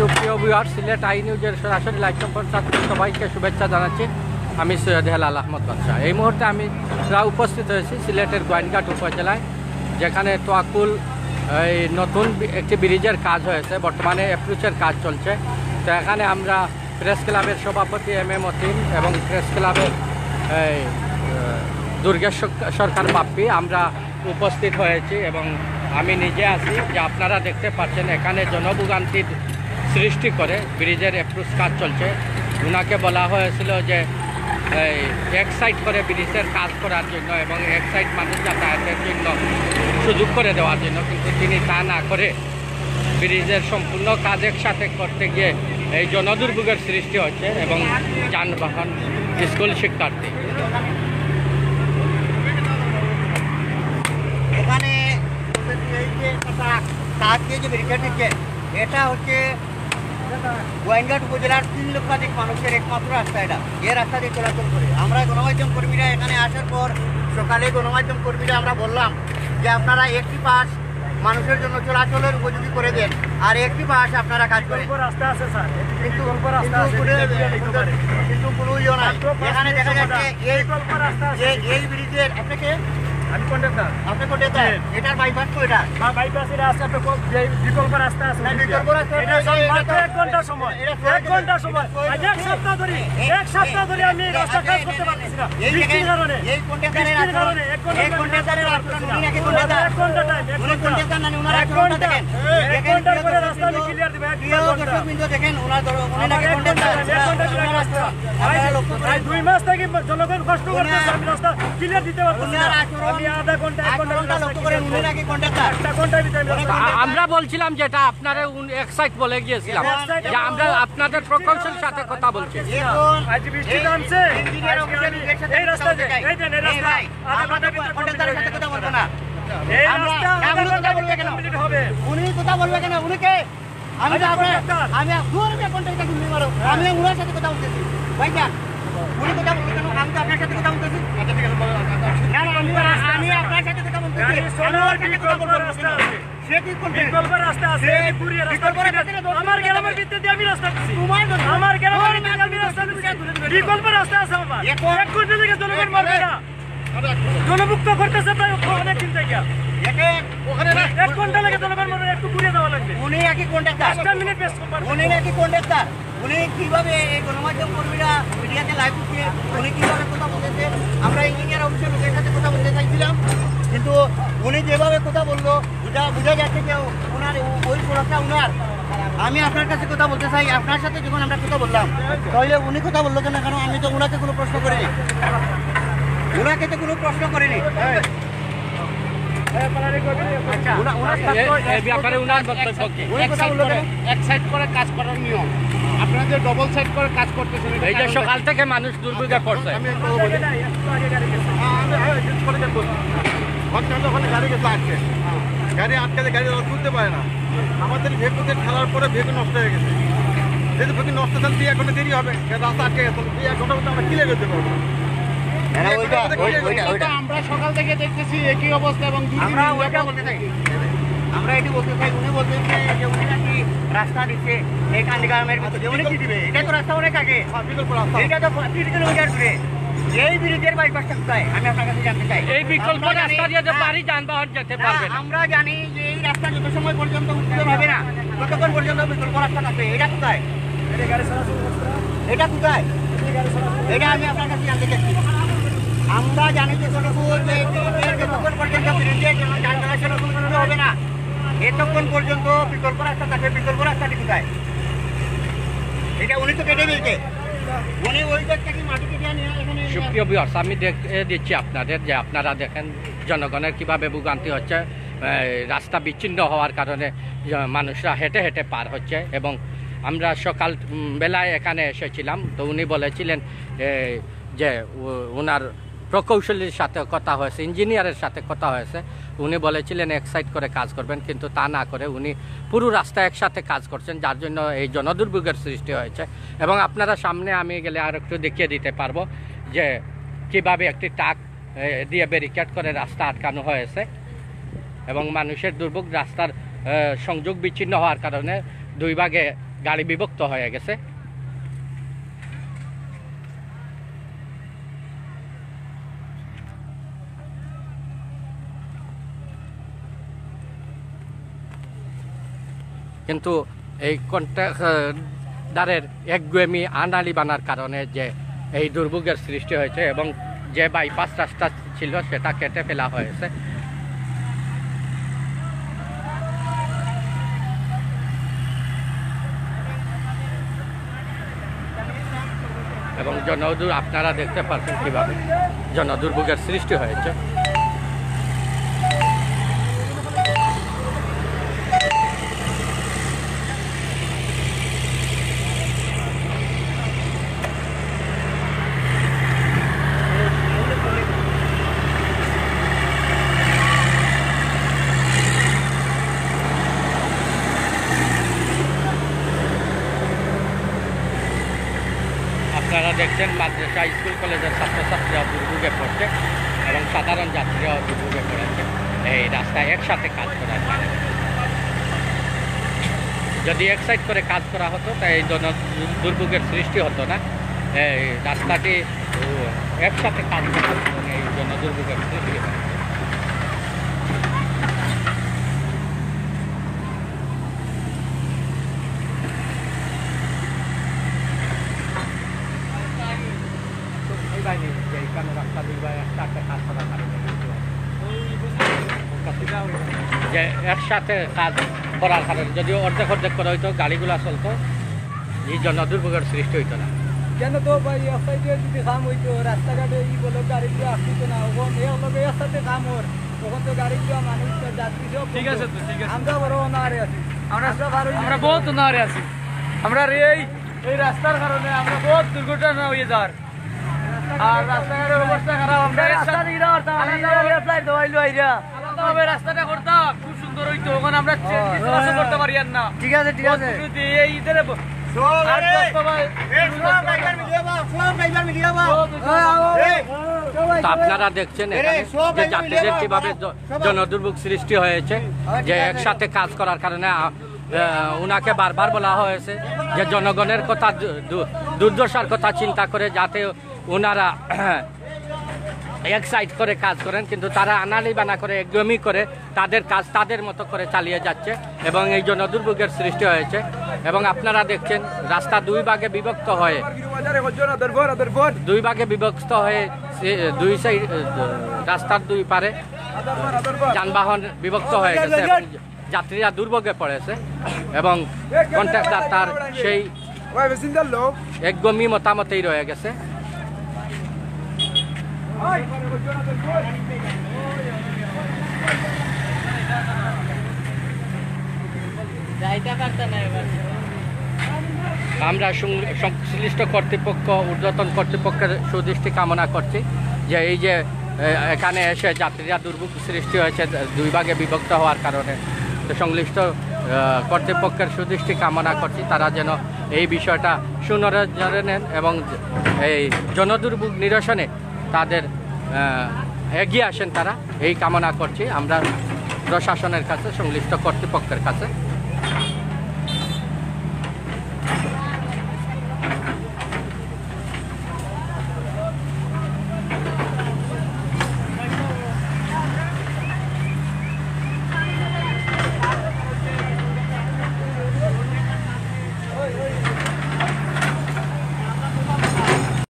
সুপ্রিয় viewer, Sylhet I নিউজের সরাসরি লাইভ সম্প্রচার সবাইকে শুভেচ্ছা জানাচ্ছি। আমি সৈয়দ হেলাল আহমদ বাদশাহ। এই মুহূর্তে আমি উপস্থিত হয়েছি সিলেটের গোয়েনঘাট উপজেলায়, যেখানে তোয়াকুল এই নতুন একটি ব্রিজের কাজ হয়েছে, বর্তমানে অ্যাপ্রোচের কাজ চলছে। তো এখানে আমরা প্রেস ক্লাবের সভাপতি MM অতীন এবং প্রেস ক্লাবের দুর্গেশ সরকার বাপ্পি আমরা উপস্থিত হয়েছি এবং আমি নিজে আছি। যে আপনারা দেখতে পাচ্ছেন এখানে জনভোগান্তির সৃষ্টি করে ব্রিজের অ্যাপ্রোচ কাজ চলছে। ওনাকে বলা হয়েছিল যে এক সাইড করে ব্রিজের কাজ করার জন্য এবং এক সাইড মানুষ যাতায়াতের জন্য সুযোগ করে দেওয়ার জন্য, কিন্তু তিনি তা না করে ব্রিজের সম্পূর্ণ কাজ একসাথে করতে গিয়ে এই জনদুর্ভোগের সৃষ্টি হচ্ছে এবং যানবাহন, স্কুল শিক্ষার্থী এখানে এই যে কাজ দিয়ে যে ব্রিজটা দিচ্ছে, এটা হচ্ছে গোয়েনঘাট উপজেলার 3 লক্ষাধিক মানুষের একমাত্র রাস্তা। এটা এই রাস্তা দিয়ে চলাচল করে আমরা গণমাধ্যম কর্মীরা এখানে আসার পর সকালে গণমাধ্যম কর্মীরা আমরা বললাম যে আপনারা একটি পাশ মানুষের জন্য চলাচলের উপযোগী করে দেন আর একটি পাশ আপনারা কাজ করেন। রাস্তা আছে স্যার, কিন্তু কোনো ইয়ে নাই। এখানে দেখা যাচ্ছে এই ব্রিজের আপনাকে আমি কন্ট্রাক্টর, আপনি কন্ট্রাক্টর, এটার বাইপাস তো এটা বাইপাস এটা আছে, আপনি বিকল্প রাস্তা আছে, বিকল্প রাস্তা এটা মাত্র 1 ঘন্টা সময়, 1 ঘন্টা সময়। আজ এক সপ্তাহ ধরে আমি রাস্তা কাজ করতে পারতেছি না বৃষ্টির কারণে। এই কন্ট্রাক্টরের কারণে 1 ঘন্টার উনি নাকি কন্ট্রাক্টর 1 ঘন্টা টাইম, উনি কন্ট্রাক্টর না, উনার 1 ঘন্টা দেখেন, 1 ঘন্টা করে রাস্তা আমি ক্লিয়ার দিব। 1 ঘন্টা বিন্দু দেখেন, উনি নাকি কন্ট্রাক্টর 1 ঘন্টা করে রাস্তা। আপনারা লক্ষ্য করেন 2 মাস থেকে জনগণ কষ্ট করতেছে, আমি রাস্তা ক্লিয়ার দিতে পারতেছি না। আমরা বলছিলাম যেটা আপনারা এক সাইড বলে গিয়েছিলাম যে আমরা আপনাদের প্রকৌশলীর সাথে কথা বলছি। উনি কথা বলবে কেন? উনিকে আমি উনার সাথে কথা বলতেছি ভাইয়া, উনি কথা বলবে কেন? আমি তো আপনার সাথে কথা বলতেছি। আমি আপনার সাথে কথা বলতেছি। আমার গ্রামের ভিত্তিতে আমি রাস্তা দিচ্ছি, আমার গ্রামের ভিত্তিতে আমি রাস্তা দিচ্ছি, বিকল্প রাস্তা আছে আমার। 1 ঘন্টা থেকে জনগণ মারবে না, জনমুক্ত করতেছে প্রায় অনেকদিন থেকে। 1 ঘন্টা লাগে জনগণ মারবে, একটু ঘুরিয়ে দেওয়া লাগবে। উনি একই কন্ট্রাক্টর, 5 মিনিট বেশ, উনি নাকি কন্ট্রাক্টর। উনি কিভাবে এই গণমাধ্যম কর্মীরা মিডিয়াতে লাইভ দিচ্ছে, উনি কিভাবে কথা বলতেছে, আমরা ইঞ্জিনিয়ার অফিসের লোকের সাথে কথা বলতে চাইছিলাম, কিন্তু উনি যেভাবে কথা বললো বোঝা যাচ্ছে যে ওনার ওই সড়কটা উনার। আমি আপনার কাছে কথা বলতে চাই, আপনার সাথে যখন আমরা কথা বললাম তাহলে উনি কথা বললো কেন? কেন আমি তো ওনাকে কোনো প্রশ্ন করিনি, ওনাকে তো কোনো প্রশ্ন করিনি। আপনাদের ডবল সাইড করে কাজ করতেছেন, এই যে সকাল থেকে মানুষ দুর্ভোগে পড়ছে। ওখানে গাড়ি গেছে আটকে, গাড়ি আটকাতে গাড়ি তুলতে পারে না। আমাদের ভেকুতে খেলার পরে ভেকু নষ্ট হয়ে গেছে। যেহেতু ভেকু নষ্ট হচ্ছে 2 ঘন্টা দেরি হবে, রাস্তা আটকে গেছে। 2 ঘন্টার মধ্যে আমরা কিলে যেতে পারবো। আমরা সকাল থেকে দেখতেছি একই অবস্থা এবং আমরা এটি বলতে চাই, উনি বলতে চাই যে উনি নাকি রাস্তা দিচ্ছে এই কান্দিগ্রামের ভিতরে। উনি কি দিবে? এটা তো রাস্তা অনেক আগে, এটা তো 30 কিলোমিটার দূরে। এই ব্রিজের বাইপাসটা কোথায় আমি আপনার কাছে জানতে চাই। এই বিকল্প রাস্তা দিয়ে যে বাড়ি যানবাহন যেতে পারবে না। আমরা জানি যে এই রাস্তা যত সময় পর্যন্ত উত্তর হবে না ততক্ষণ পর্যন্ত বিকল্প রাস্তা আছে। এটা কোথায়? এটা কোথায়? এটা আমি আপনার কাছে জানতে চাচ্ছি। আমরা জানি যে যতক্ষণ পর্যন্ত ব্রিজের যান চলাচল হবে না এতক্ষণ পর্যন্ত বিকল্প রাস্তা থাকে। বিকল্প রাস্তাটি কোথায়? এটা উনি তো কেটে দিয়েছে, উনি ওই দিকটা কি মাটি কেটে নিয়ে এখানে। সুপ্রিয় ভিউয়ার্স, আমি দিচ্ছি আপনাদের যে আপনারা দেখেন জনগণের কীভাবে ভোগান্তি হচ্ছে। রাস্তা বিচ্ছিন্ন হওয়ার কারণে মানুষরা হেঁটে হেঁটে পার হচ্ছে এবং আমরা সকাল বেলায় এখানে এসেছিলাম। তো উনি বলেছিলেন যে ওনার প্রকৌশলীর সাথে কথা হয়েছে, ইঞ্জিনিয়ারের সাথে কথা হয়েছে। উনি বলেছিলেন এক সাইড করে কাজ করবেন, কিন্তু তা না করে উনি পুরো রাস্তা একসাথে কাজ করছেন, যার জন্য এই জনদুর্ভোগের সৃষ্টি হয়েছে। এবং আপনারা সামনে আমি গেলে আর একটু দেখিয়ে দিতে পারবো যে কিভাবে একটি ট্রাক দিয়ে ব্যারিকেড করে রাস্তা আটকানো হয়েছে এবং মানুষের দুর্ভোগ। রাস্তার সংযোগ বিচ্ছিন্ন হওয়ার কারণে 2 ভাগে গাড়ি বিভক্ত হয়ে গেছে। কিন্তু এই কন্ট্রাক্টরের একগুয়েমি আনালি বানার কারণে যে এই দুর্ভোগের সৃষ্টি হয়েছে এবং যে বাইপাস রাস্তা ছিল সেটা কেটে ফেলা হয়েছে। এবং আপনারা দেখতে পাচ্ছেন কিভাবে জনদুর্ভোগের সৃষ্টি হয়েছে। আপনারা দেখছেন মাদ্রাসা স্কুল কলেজের ছাত্রছাত্রীরা দুর্ভোগে পড়ছে এবং সাধারণ যাত্রীরাও দুর্ভোগে পড়েছে এই রাস্তায় একসাথে কাজ করার কারণে। যদি এক সাইড করে কাজ করা হতো তাই এই দুর্ভোগের সৃষ্টি হতো না। এই রাস্তাটি একসাথে কাজ করার কারণে এই জন্য দুর্ভোগের সৃষ্টি হয়। যে একসাথে কাজ করার কারণে যদিও অর্ধেক অর্ধেক করা হইতো গাড়িগুলা চলতো, এই জন্য দুর্ভোগের সৃষ্টি হইতো না। কেন তো ভাই যদি কাম হইতো রাস্তাঘাটে বলো গাড়িগুলো আসতো না, ওখানে একসাথে কাম ওর তখন তো গাড়িগুলো মানুষ যাত্রী সব ঠিক আছে। তো ঠিক আছে, আমরা বড় অনাহারে আছি, আমরা বহুত অনাহারে আছি। আমরা এই রাস্তার কারণে আমরা বহুত দুর্ঘটনা হয়ে যার, আর রাস্তাঘাটের অবস্থা খারাপ। আমরা রাস্তাটা করতাম খুব সুন্দর হইতো, ওখানে আমরা চলাচল করতে পারি না। ঠিক আছে ঠিক আছে, এই ঈদের আপনারা দেখছেন এখানে যে যাত্রীদের কিভাবে জনদুর্ভোগ সৃষ্টি হয়েছে, যে একসাথে কাজ করার কারণে উনাকে বারবার বলা হয়েছে যে জনগণের কথা দুর্দশার কথা চিন্তা করে যাতে ওনারা এক সাইড করে কাজ করেন, কিন্তু তারা আনালি বানা করে একদমই করে তাদের কাজ তাদের মতো করে চালিয়ে যাচ্ছে এবং এই জন্য দুর্ভোগের সৃষ্টি হয়েছে। এবং আপনারা দেখছেন রাস্তা দুই ভাগে বিভক্ত হয়ে দুই সাইড রাস্তার দুই পারে যানবাহন বিভক্ত হয়ে গেছে এবং যাত্রীরা দুর্ভোগে পড়েছে এবং কন্ট্রাক্টর তার সেই একদমই মতামতেই রয়ে গেছে। আমরা সংশ্লিষ্ট কর্তৃপক্ষ ঊর্ধ্বতন কর্তৃপক্ষের সুদৃষ্টি কামনা করছি যে এই যে এখানে এসে যাত্রীরা দুর্ভোগ সৃষ্টি হয়েছে দুই ভাগে বিভক্ত হওয়ার কারণে, সংশ্লিষ্ট কর্তৃপক্ষের সুদৃষ্টি কামনা করছি তারা যেন এই বিষয়টা সুনজরে নেন এবং এই জনদুর্ভোগ নিরসনে তাদের এগিয়ে আসেন তারা, এই কামনা করছি আমরা প্রশাসনের কাছে সংশ্লিষ্ট কর্তৃপক্ষের কাছে।